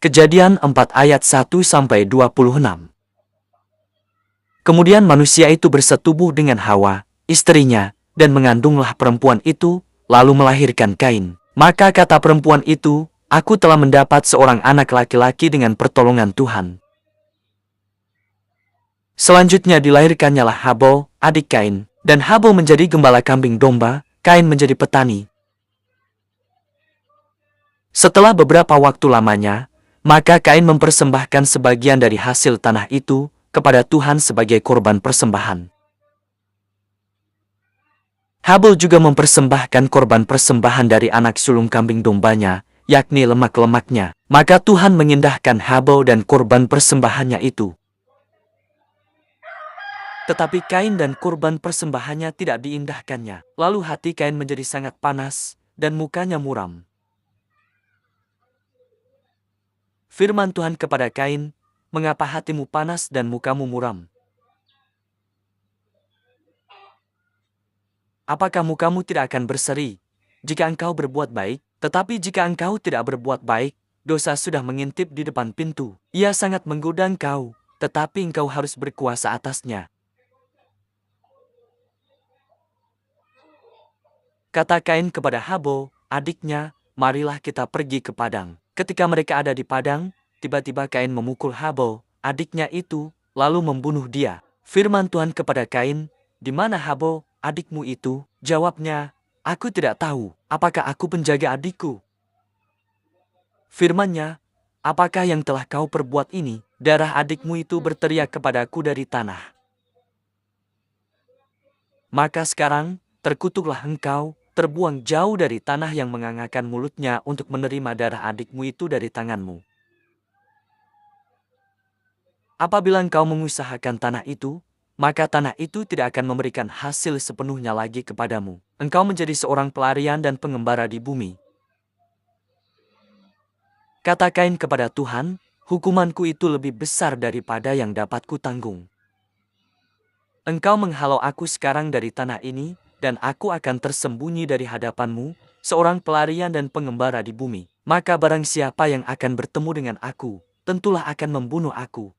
Kejadian 4 ayat 1-26. Kemudian manusia itu bersetubuh dengan Hawa, istrinya, dan mengandunglah perempuan itu, lalu melahirkan Kain. Maka kata perempuan itu, "Aku telah mendapat seorang anak laki-laki dengan pertolongan Tuhan." Selanjutnya dilahirkannyalah Habel, adik Kain, dan Habel menjadi gembala kambing domba, Kain menjadi petani. Setelah beberapa waktu lamanya, maka Kain mempersembahkan sebagian dari hasil tanah itu kepada Tuhan sebagai korban persembahan. Habel juga mempersembahkan korban persembahan dari anak sulung kambing dombanya, yakni lemak-lemaknya. Maka Tuhan mengindahkan Habel dan korban persembahannya itu. Tetapi Kain dan korban persembahannya tidak diindahkannya. Lalu hati Kain menjadi sangat panas, dan mukanya muram. Firman Tuhan kepada Kain, "Mengapa hatimu panas dan mukamu muram? Apakah mukamu tidak akan berseri jika engkau berbuat baik? Tetapi jika engkau tidak berbuat baik, dosa sudah mengintip di depan pintu. Ia sangat menggoda engkau, tetapi engkau harus berkuasa atasnya." Kata Kain kepada Habel, adiknya, "Marilah kita pergi ke padang." Ketika mereka ada di padang, tiba-tiba Kain memukul Habel, adiknya itu, lalu membunuh dia. Firman Tuhan kepada Kain, "Di mana Habel, adikmu itu?" Jawabnya, "Aku tidak tahu. Apakah aku penjaga adikku?" Firman-Nya, "Apakah yang telah kau perbuat ini? Darah adikmu itu berteriak kepadaku dari tanah. Maka sekarang, terkutuklah engkau, terbuang jauh dari tanah yang mengangakkan mulutnya untuk menerima darah adikmu itu dari tanganmu. Apabila engkau mengusahakan tanah itu, maka tanah itu tidak akan memberikan hasil sepenuhnya lagi kepadamu. Engkau menjadi seorang pelarian dan pengembara di bumi." Kata Kain kepada Tuhan, "Hukumanku itu lebih besar daripada yang dapat kutanggung. Engkau menghalau aku sekarang dari tanah ini, dan aku akan tersembunyi dari hadapanmu, seorang pelarian dan pengembara di bumi. Maka barang siapa yang akan bertemu dengan aku, tentulah akan membunuh aku."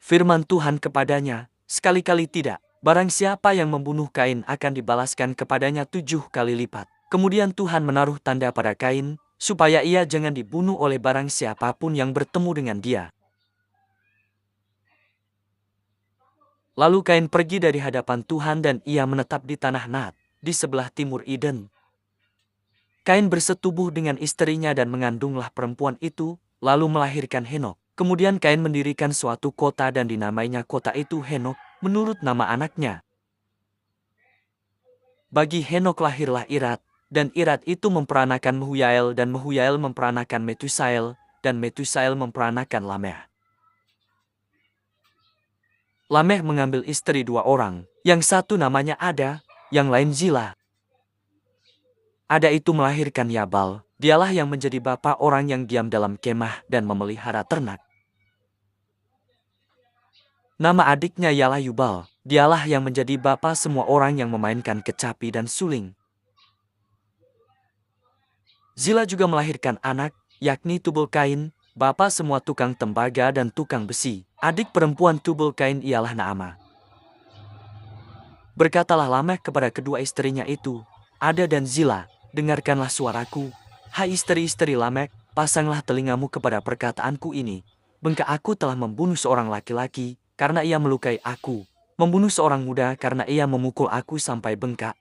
Firman Tuhan kepadanya, "Sekali-kali tidak. Barang siapa yang membunuh Kain akan dibalaskan kepadanya 7 kali lipat." Kemudian Tuhan menaruh tanda pada Kain, supaya ia jangan dibunuh oleh barang siapapun yang bertemu dengan dia. Lalu Kain pergi dari hadapan Tuhan dan ia menetap di tanah Nat, di sebelah timur Eden. Kain bersetubuh dengan istrinya dan mengandunglah perempuan itu, lalu melahirkan Henok. Kemudian Kain mendirikan suatu kota dan dinamainya kota itu Henok, menurut nama anaknya. Bagi Henok lahirlah Irad, dan Irad itu memperanakan Mehujael, dan Mehujael memperanakan Metusael, dan Metusael memperanakan Lameh. Lameh mengambil istri 2 orang, yang satu namanya Ada, yang lain Zila. Ada itu melahirkan Yabal, dialah yang menjadi bapa orang yang diam dalam kemah dan memelihara ternak. Nama adiknya ialah Yubal, dialah yang menjadi bapa semua orang yang memainkan kecapi dan suling. Zila juga melahirkan anak, yakni Tubal Kain, bapa semua tukang tembaga dan tukang besi. Adik perempuan Tubal Kain ialah Naamah. Berkatalah Lameh kepada kedua istrinya itu, Ada dan Zila, dengarkanlah suaraku. Hai istri-istri Lameh, pasanglah telingamu kepada perkataanku ini. Bengkak aku telah membunuh seorang laki-laki, karena ia melukai aku. Membunuh seorang muda karena ia memukul aku sampai bengkak.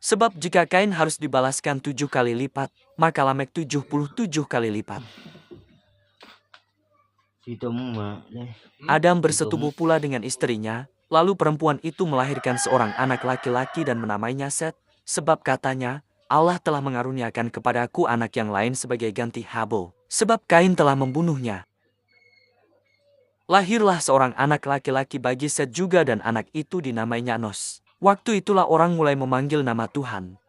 Sebab jika Kain harus dibalaskan 7 kali lipat, maka Lameh 77 kali lipat. Adam bersetubuh pula dengan istrinya, lalu perempuan itu melahirkan seorang anak laki-laki dan menamainya Set, sebab katanya, Allah telah mengaruniakan kepadaku anak yang lain sebagai ganti Habel, sebab Kain telah membunuhnya. Lahirlah seorang anak laki-laki bagi Set juga dan anak itu dinamainya Enos. Waktu itulah orang mulai memanggil nama Tuhan,